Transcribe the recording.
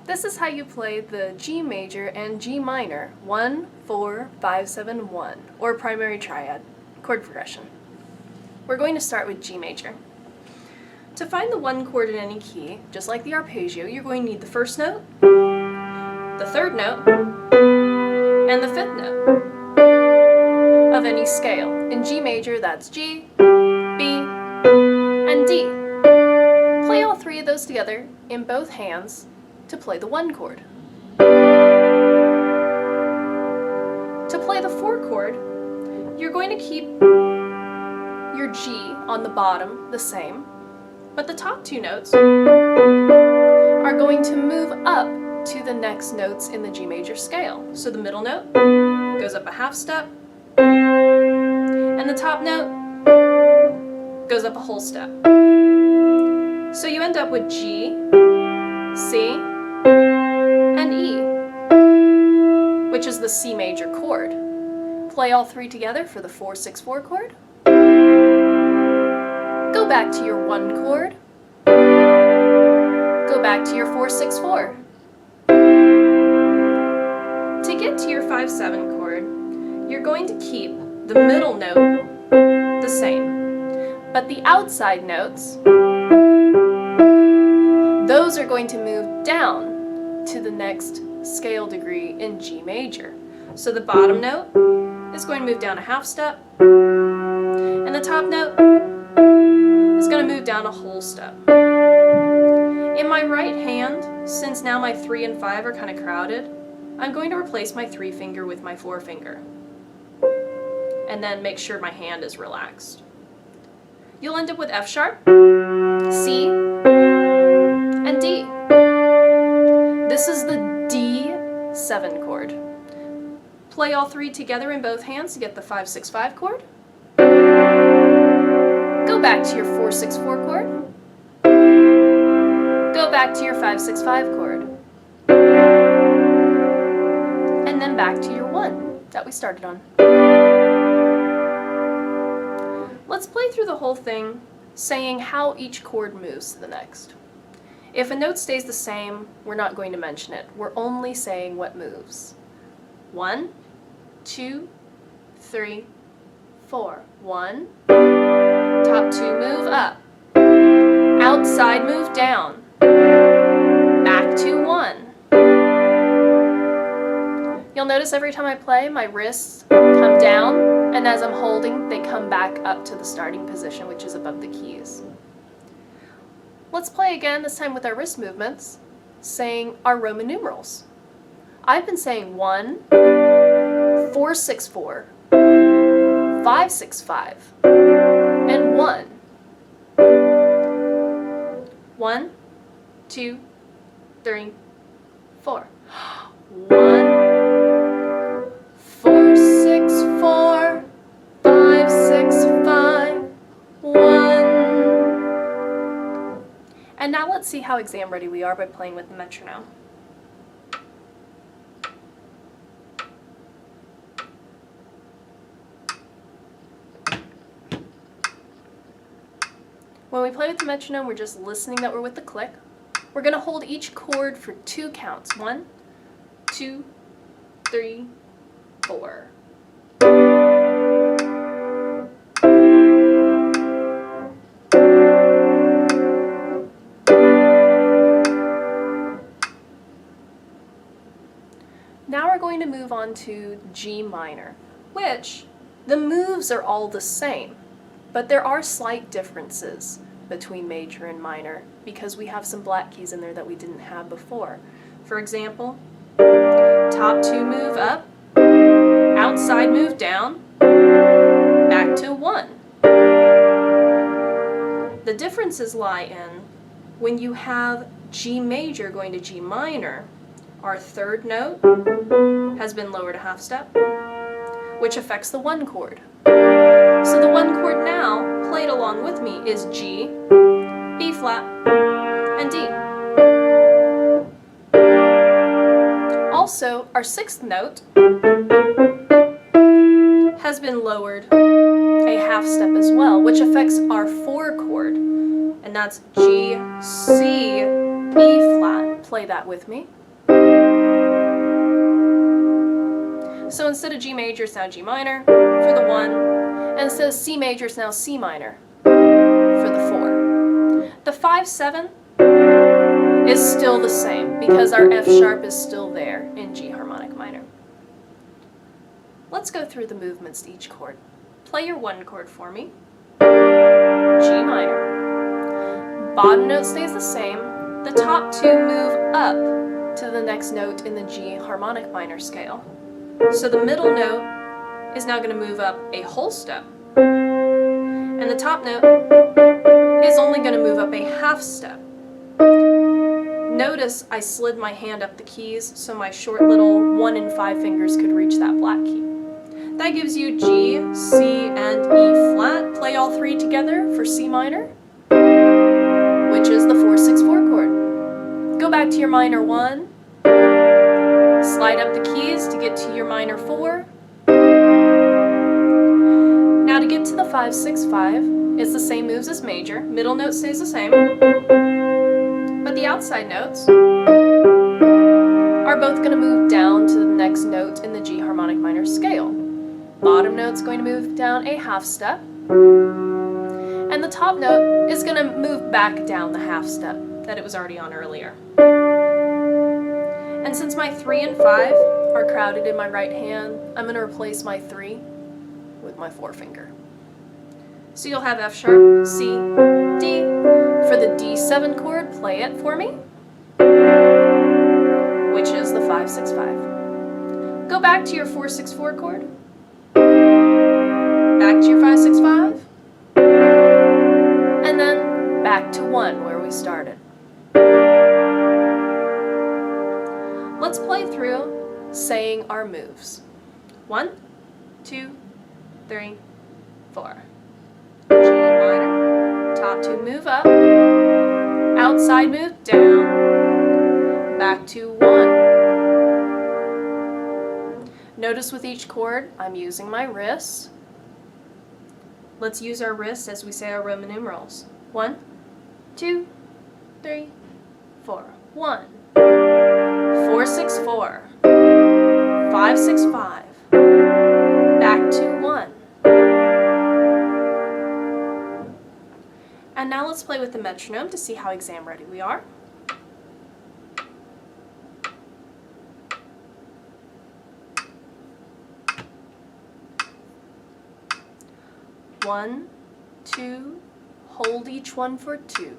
This is how you play the G major and G minor 1, 4, 5, 7, 1, or primary triad chord progression. We're going to start with G major. To find the 1 chord in any key, just like the arpeggio, you're going to need the first note, the third note, and the fifth note of any scale. In G major, that's G, B, and D. Play all 3 of those together in both hands to play the 1 chord. To play the 4 chord, you're going to keep your G on the bottom the same, but the top 2 notes are going to move up to the next notes in the G major scale. So the middle note goes up a half step, and the top note goes up a whole step. So you end up with G, C, and E, which is the C major chord. Play all 3 together for the 4-6-4 chord. Go back to your 1 chord. Go back to your 4-6-4. To get to your 5-7 chord, you're going to keep the middle note the same, but the outside notes, those are going to move down to the next scale degree in G major. So the bottom note is going to move down a half step, and the top note is going to move down a whole step. In my right hand, since now my 3 and 5 are kind of crowded, I'm going to replace my 3 finger with my 4 finger, and then make sure my hand is relaxed. You'll end up with F sharp, C, and D. This is the D7 chord. Play all 3 together in both hands to get the 5-6-5 chord. Go back to your 4-6-4 chord. Go back to your 5-6-5 chord. And then back to your 1 that we started on. Let's play through the whole thing, saying how each chord moves to the next. If a note stays the same, we're not going to mention it. We're only saying what moves. 1, 2, 3, 4. 1. Top 2 move up. Outside move down. Back to 1. You'll notice every time I play, my wrists come down, and as I'm holding, they come back up to the starting position, which is above the keys. Let's play again, this time with our wrist movements, saying our Roman numerals. I've been saying 1, 4-6-4, 5-6-5, and 1. 1, 2, 3, 4. 1, 4-6-4, 5-6-5, 1. And now let's see how exam ready we are by playing with the metronome. When we play with the metronome, we're just listening that we're with the click. We're going to hold each chord for 2 counts. 1, 2, 3, 4. Now we're going to move on to G minor, which the moves are all the same, but there are slight differences between major and minor because we have some black keys in there that we didn't have before. For example, top 2 move up, outside move down, back to 1. The differences lie in when you have G major going to G minor, our third note has been lowered a half step, which affects the 1 chord. So the 1 chord now, played along with me, is G, B flat, and D. Also, our 6th note has been lowered a half step as well, which affects our 4 chord, and that's G, C, B flat, play that with me. So instead of G major, it's now G minor for the 1, and instead of C major, it's now C minor for the 4. The 5-7 is still the same because our F sharp is still there in G harmonic minor. Let's go through the movements to each chord. Play your 1 chord for me. G minor. Bottom note stays the same. The top 2 move up to the next note in the G harmonic minor scale. So the middle note is now going to move up a whole step. And the top note is only going to move up a half step. Notice I slid my hand up the keys so my short little 1 and 5 fingers could reach that black key. That gives you G, C, and E flat. Play all 3 together for C minor, which is the 4-6-4 chord. Go back to your minor 1, slide up the keys to get to your minor 4. Now to get to the 5-6-5, it's the same moves as major. Middle note stays the same, but the outside notes are both going to move down to the next note in the G harmonic minor scale. Bottom note's going to move down a half step, and the top note is going to move back down the half step that it was already on earlier. And since my 3 and 5 are crowded in my right hand, I'm going to replace my 3 with my 4 finger. So you'll have F sharp, C, D. For the D7 chord, play it for me, which is the 5-6-5. Go back to your 4-6-4 chord, back to your 5-6-5, and then back to 1 where we started. Let's play through saying our moves. 1, 2, 3, 4. G minor, top 2 move up, outside move down, back to 1. Notice with each chord, I'm using my wrists. Let's use our wrists as we say our Roman numerals. 1, 2, 3, 4. 1, 4-6-4, 5-6-5, back to 1. And now let's play with the metronome to see how exam ready we are. One, 2, hold each one for 2.